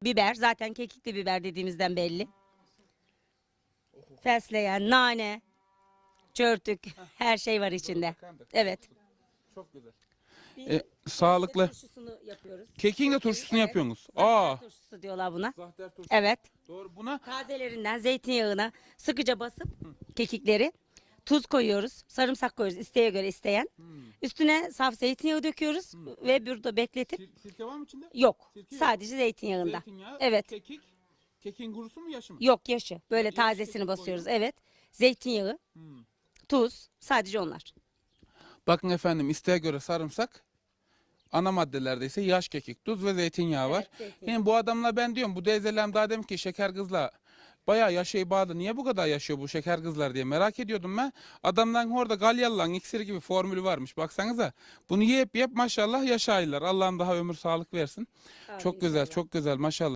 Biber zaten kekikli biber dediğimizden belli. Fesleğen, nane, çörtük her şey var içinde. Evet. Çok güzel. Bir Sağlıklı. turşusunu yapıyoruz. Kekin de turşusunu Evet. yapıyorsunuz. Zahter turşusu diyorlar buna. Zahter turşusu. Evet. Doğru, buna Tazelerinden zeytinyağına sıkıca basıp kekikleri tuz koyuyoruz. Sarımsak koyuyoruz isteğe göre isteyen. Üstüne saf zeytinyağı döküyoruz ve burada bekletip sirke var mı içinde? yok. Sirke yok. Sadece zeytinyağında. Zeytinyağı, Evet. kekik. Kekin kurusu mu, yaşı mı? Yok yaşı. Böyle Yaş tazesini kekik basıyoruz. koyuyor. Evet. Zeytinyağı, tuz, sadece onlar. Bakın efendim, isteğe göre sarımsak. Ana maddelerde ise yaş kekik, tuz ve zeytinyağı var. Evet, zeytinyağı. Yani bu adamla ben diyorum, bu teyzelem daha demin ki şeker kızla bayağı yaşayı bağlı. Niye bu kadar yaşıyor bu şeker kızlar diye merak ediyordum ben. Adamların orada Galyalı'nın iksiri gibi formülü varmış. Baksanıza. Bunu yiyip maşallah yaşayırlar. Allah'ım daha ömür sağlık versin. Çok güzel, inşallah. çok güzel maşallah.